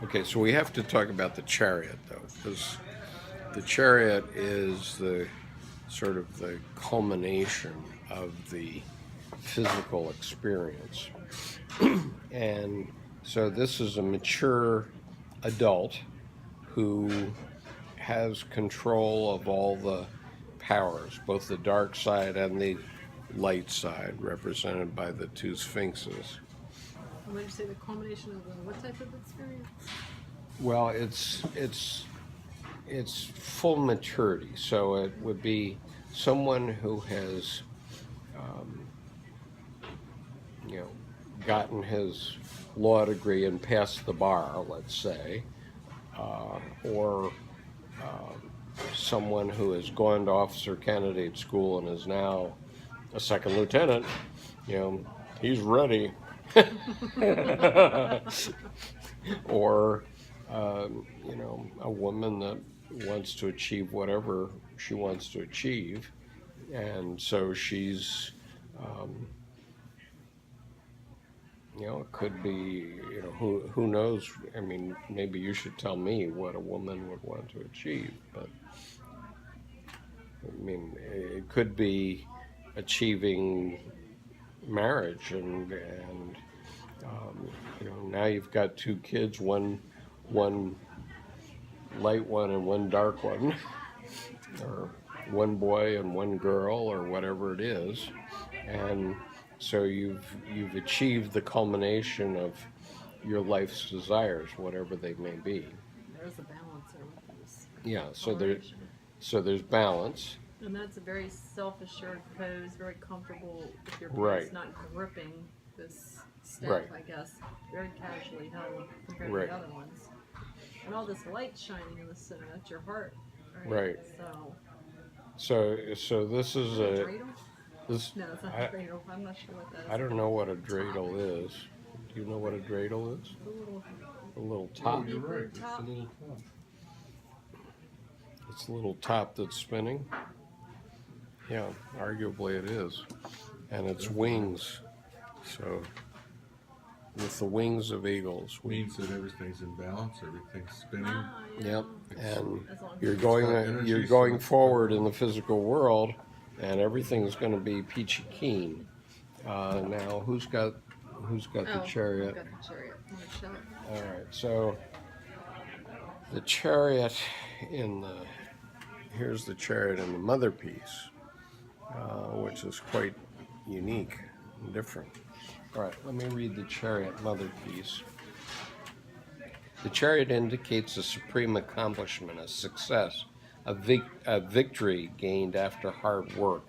Okay, so we have to talk about the Chariot, though, because the Chariot is the sort of the culmination of the physical experience. And so this is a mature adult who has control of all the powers, both the dark side and the light side, represented by the two sphinxes. When you say the culmination of what type of experience? Well, it's full maturity, so it would be someone who has, gotten his law degree and passed the bar, let's say, or someone who has gone to officer candidate school and is now a second lieutenant. He's ready. Or a woman that wants to achieve whatever she wants to achieve, and so she's it could be, who knows. I mean, maybe you should tell me what a woman would want to achieve, but I mean, it could be achieving marriage, and now you've got two kids, one light one and one dark one, or one boy and one girl, or whatever it is, and so you've achieved the culmination of your life's desires, whatever they may be. There's a balance there with this. Yeah, so there's balance. And that's a very self-assured pose, very comfortable with your pose, Right. not gripping this staff, Right. I guess. Very casually held compared Right. to the other ones. And all this light shining in the center, that's your heart, right? Right. So this is a dreidel? this. No, it's not a dreidel. I'm not sure what that is. I don't know what a dreidel is. Do you know what a dreidel is? A little top. You're right. It's Top. a little top. It's a little top that's spinning. Yeah, arguably it is. And it's wings. So with the wings of eagles, Means that everything's in balance, everything's spinning. Yep. And As long as you're it's going forward in the physical world, and everything's going to be peachy keen. Now, who's got the Chariot? I've got the Chariot. I'm gonna show it. All right. So the Chariot here's the Chariot in the Motherpeace, which is quite unique and different. All right, let me read the Chariot Motherpeace. The Chariot indicates a supreme accomplishment, a success, a victory gained after hard work.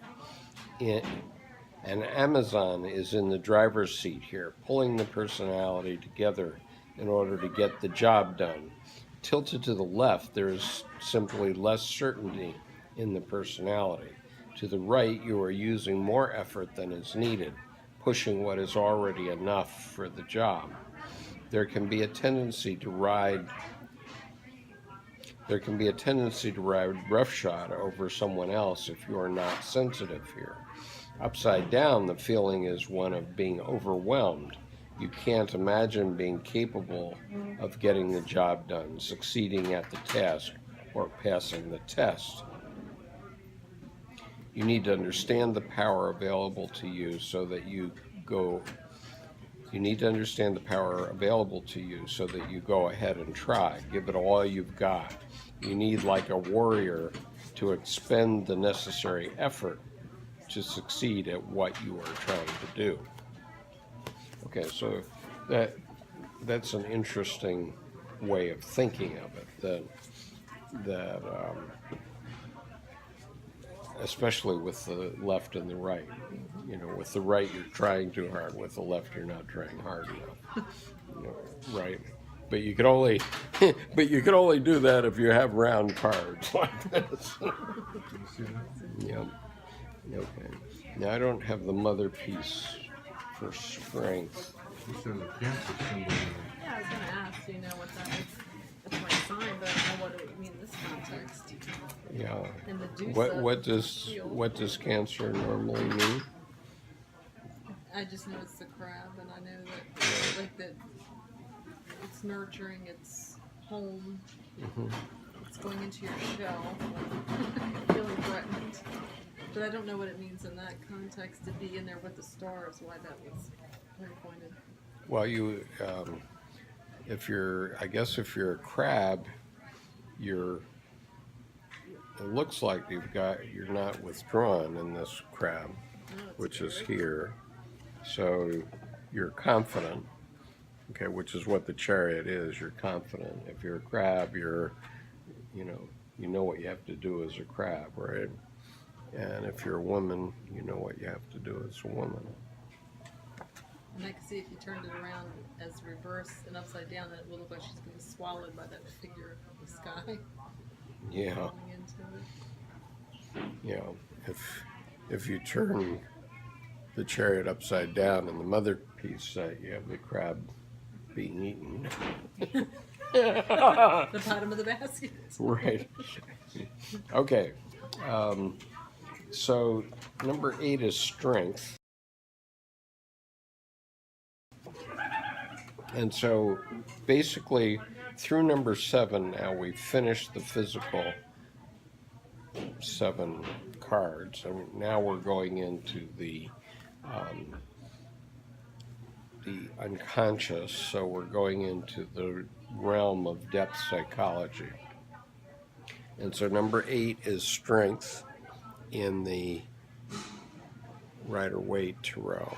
An Amazon is in the driver's seat here, pulling the personality together in order to get the job done. Tilted to the left, there is simply less certainty in the personality. To the right, you are using more effort than is needed, pushing what is already enough for the job. There can be a tendency to ride roughshod over someone else if you are not sensitive here. Upside down, the feeling is one of being overwhelmed. You can't imagine being capable of getting the job done, succeeding at the task, or passing the test. You need to understand the power available to you so that you go ahead and try. Give it all you've got. You need, like a warrior, to expend the necessary effort to succeed at what you are trying to do. Okay, so that's an interesting way of thinking of it, that especially with the left and the right. With the right you're trying too hard, with the left you're not trying hard enough. Right? But you can only do that if you have round cards like this. Yeah. Okay. Now I don't have the Motherpeace for strength. You said the Cancer symbol. Yeah, I was going to ask, do you know what that is? That's my sign, but I don't know what it would mean in this context. Yeah. And the deuce What does Cancer normally mean? I just know it's the crab, and I know that, like, it's nurturing, it's home, Mhm. it's going into your shell, feeling threatened. But I don't know what it means in that context to be in there with the stars, why that was pinpointed. Well, if you're, I guess if you're a crab, it looks like you're not withdrawn in this crab, Oh, it's which is weird. here. So you're confident, okay, which is what the Chariot is. You're confident. If you're a crab, you know what you have to do as a crab, right? And if you're a woman, you know what you have to do as a woman. And I can see if you turned it around as reverse and upside down, then it will look like she's being swallowed by that figure of the sky. Yeah, Falling into it. yeah. If you turn the Chariot upside down in the Motherpeace set, you have the crab being eaten. The bottom of the basket. Right. Okay. So number 8 is strength. And so basically through number 7 now we've finished the physical 7 cards. And now we're going into the unconscious. So we're going into the realm of depth psychology. And so number 8 is strength in the Rider-Waite Tarot.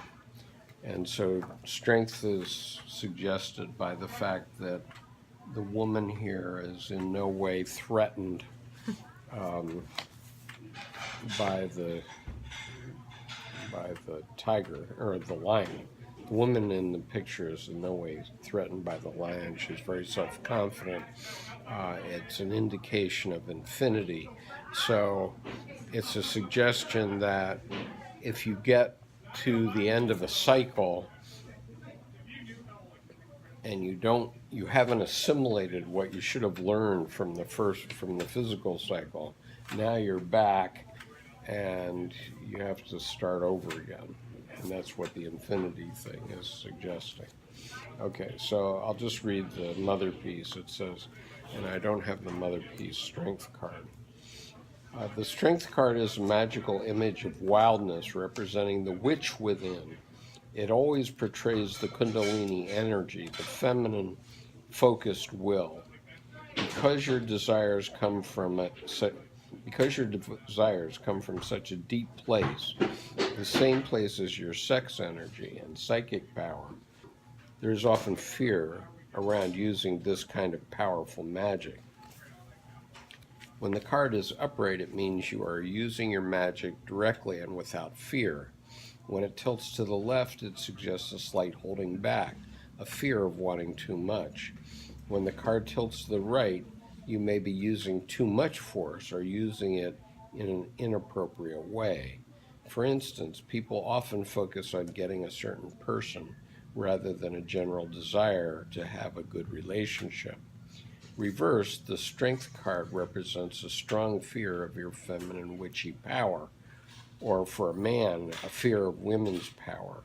And so strength is suggested by the fact that the woman here is in no way threatened by the tiger or the lion. The woman in the picture is in no way threatened by the lion. She's very self-confident. It's an indication of infinity. So it's a suggestion that if you get to the end of a cycle and you haven't assimilated what you should have learned from the physical cycle, now you're back and you have to start over again. And that's what the infinity thing is suggesting. Okay, so I'll just read the Motherpeace. It says, and I don't have the Motherpeace strength card. The strength card is a magical image of wildness representing the witch within. It always portrays the Kundalini energy, the feminine focused will. Because your desires come from such a deep place, the same place as your sex energy and psychic power, there is often fear around using this kind of powerful magic. When the card is upright, it means you are using your magic directly and without fear. When it tilts to the left, it suggests a slight holding back, a fear of wanting too much. When the card tilts to the right, you may be using too much force or using it in an inappropriate way. For instance, people often focus on getting a certain person rather than a general desire to have a good relationship. Reversed, the strength card represents a strong fear of your feminine witchy power, or for a man, a fear of women's power.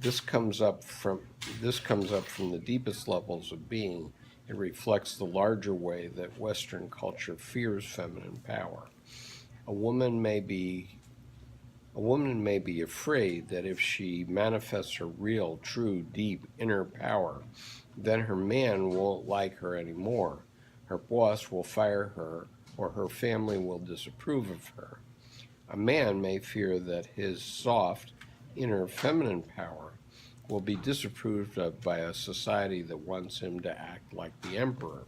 This comes up from the deepest levels of being. It reflects the larger way that Western culture fears feminine power. A woman may be afraid that if she manifests her real, true, deep inner power, then her man won't like her anymore. Her boss will fire her, or her family will disapprove of her. A man may fear that his soft, inner feminine power will be disapproved of by a society that wants him to act like the emperor.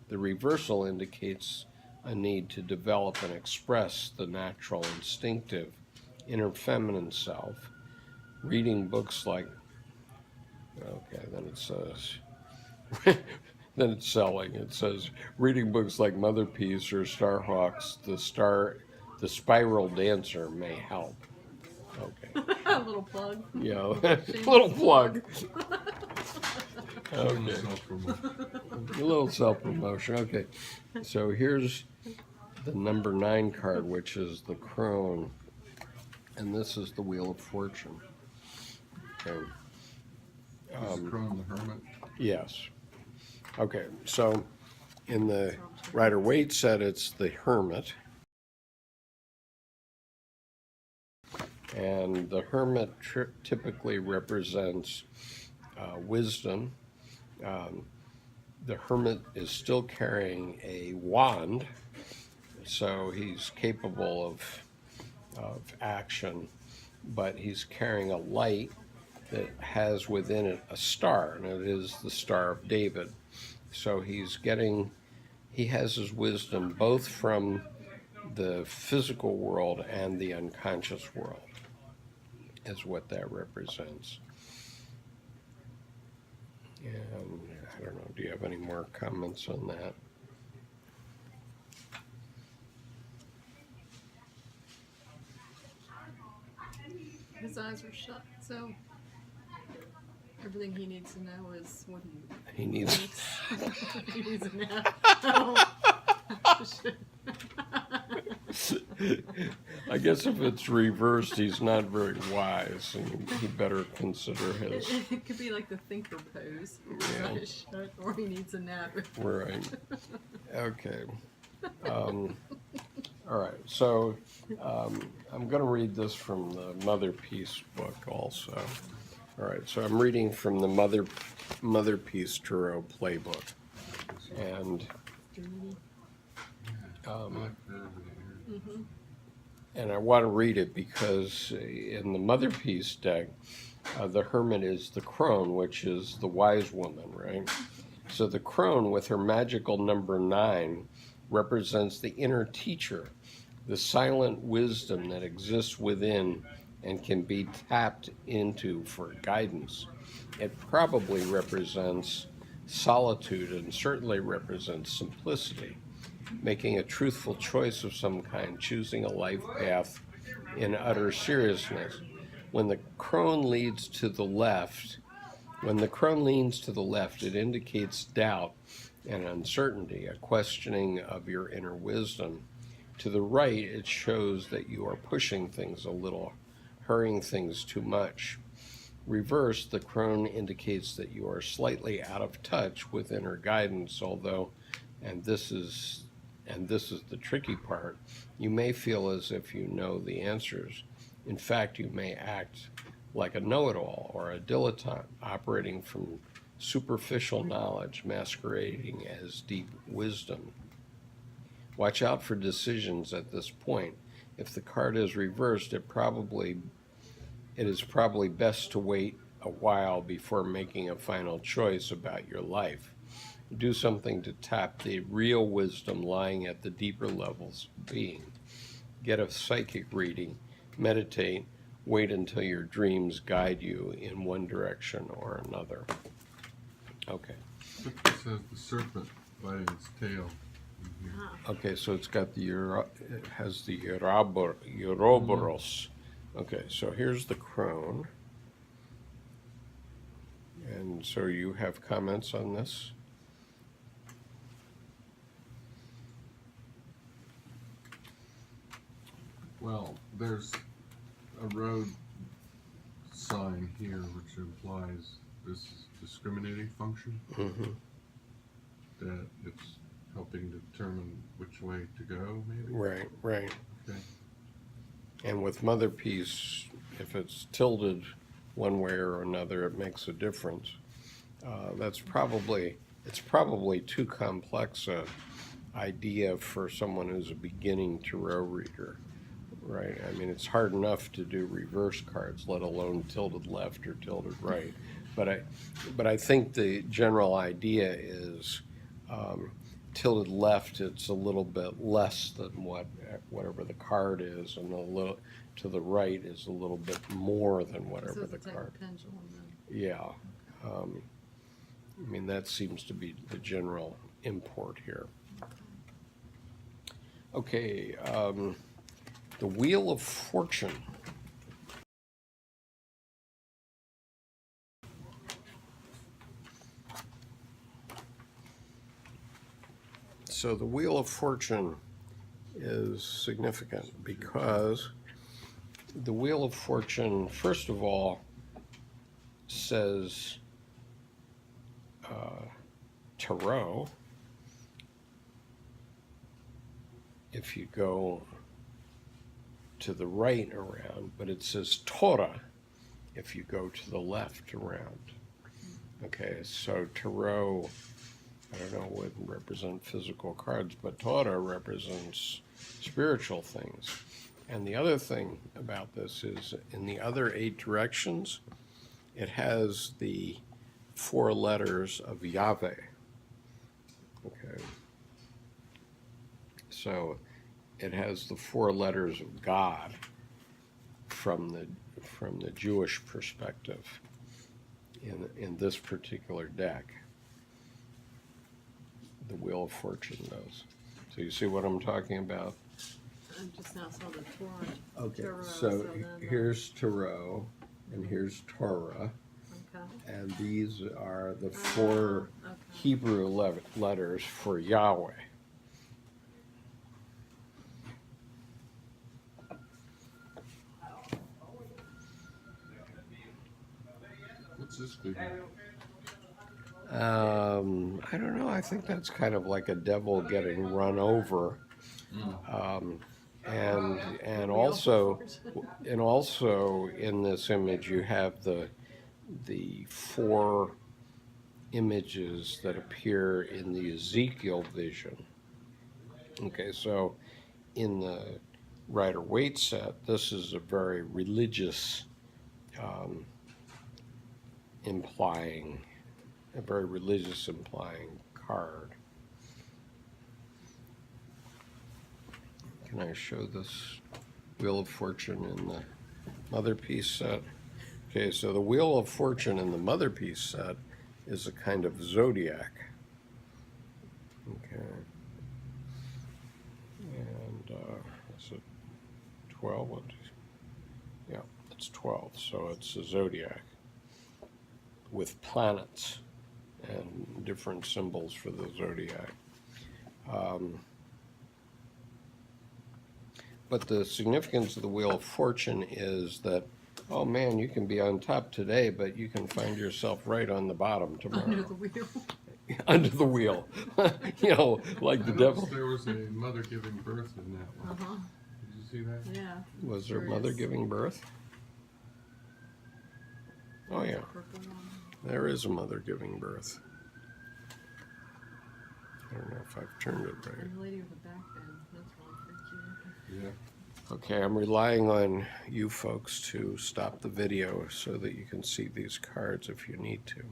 The reversal indicates a need to develop and express the natural, instinctive, inner feminine self. Reading books like, okay, then it says, then it's selling. It says, reading books like Motherpeace or Starhawk's The Spiral Dancer may help. Okay. A little plug. Yeah, little plug. Little Okay. self-promotion. A little self-promotion. Okay. So here's the number 9 card, which is the Crone. And this is the Wheel of Fortune. Okay. Is Crone the Hermit? Yes. Okay, so in the Rider-Waite set, it's the Hermit. And the Hermit typically represents wisdom. The Hermit is still carrying a wand, so he's capable of action, but he's carrying a light that has within it a star, and it is the Star of David. So he has his wisdom both from the physical world and the unconscious world, is what that represents. And I don't know, do you have any more comments on that? His eyes were shut, so everything he needs to know is what He needs. he needs to know. Oh, shit. I guess if it's reversed, he's not very wise, and he better consider his. It could be like the thinker pose. Yeah. His eyes shut, or he needs a nap. Right. Okay. All right. So I'm going to read this from the Motherpeace book also. All right. So I'm reading from the Motherpeace Tarot Playbook, and and I want to read it because in the Motherpeace deck, the Hermit is the Crone, which is the wise woman, right? So the Crone, with her magical number 9, represents the inner teacher, the silent wisdom that exists within and can be tapped into for guidance. It probably represents solitude and certainly represents simplicity, making a truthful choice of some kind, choosing a life path in utter seriousness. When the crone leads to the left, it indicates doubt and uncertainty, a questioning of your inner wisdom. To the right, it shows that you are pushing things a little, hurrying things too much. Reversed, the crone indicates that you are slightly out of touch with inner guidance, although, and this is the tricky part, you may feel as if you know the answers. In fact, you may act like a know-it-all or a dilettante, operating from superficial knowledge masquerading as deep wisdom. Watch out for decisions at this point. If the card is reversed, it is probably best to wait a while before making a final choice about your life. Do something to tap the real wisdom lying at the deeper levels of being. Get a psychic reading, meditate, wait until your dreams guide you in one direction or another. Okay. It says the serpent biting its tail. Okay, so it's got it has the Ouroboros. Okay, so here's the crone. And so you have comments on this? Well, there's a road sign here which implies this is discriminating function, that it's helping determine which way to go, maybe? Right, right. Okay. And with Motherpeace, if it's tilted one way or another, it makes a difference. It's probably too complex a idea for someone who's a beginning tarot reader, right? I mean, it's hard enough to do reverse cards, let alone tilted left or tilted right. But I think the general idea is tilted left, it's a little bit less than whatever the card is, and a little to the right is a little bit more than whatever So the it's like card. a pendulum then. Yeah. I mean, that seems to be the general import here. Okay, the Wheel of Fortune. So the Wheel of Fortune is significant because the Wheel of Fortune, first of all, says Tarot, if you go to the right around, but it says Tora if you go to the left around. Okay, so Tarot, I don't know, would represent physical cards, but Tora represents spiritual things. And the other thing about this is in the other 8 directions, it has the 4 letters of Yahweh. Okay. So it has the 4 letters of God from the Jewish perspective in this particular deck. The Wheel of Fortune does. So you see what I'm talking about? I just now saw the Tora. Okay, Tarot, so then here's Tarot, and here's Tora, okay. and these are the 4 Okay. Hebrew letters for Yahweh. What's this figure? I don't know. I think that's kind of like a devil getting run over, and also in this image you have the 4 images that appear in the Ezekiel vision. Okay, so in the Rider-Waite set, this is a very religious implying card. Can I show this Wheel of Fortune in the Motherpeace set? Okay, so the Wheel of Fortune in the Motherpeace set is a kind of Zodiac. Okay. And is it 12? Yeah, it's 12, so it's a Zodiac with planets and different symbols for the Zodiac. But the significance of the Wheel of Fortune is that, oh man, you can be on top today, but you can find yourself right on the bottom tomorrow. Under the wheel. Under the wheel. You know, like the I devil. noticed there was a mother giving birth in that one. Uh-huh. Did you see that? Yeah. Was there a Sure mother is. giving birth? Oh yeah, Purple one. there is a mother giving birth. I don't know if I've turned it right. And the lady with the back bend. That's really freaky. Yeah. Okay, I'm relying on you folks to stop the video so that you can see these cards if you need to.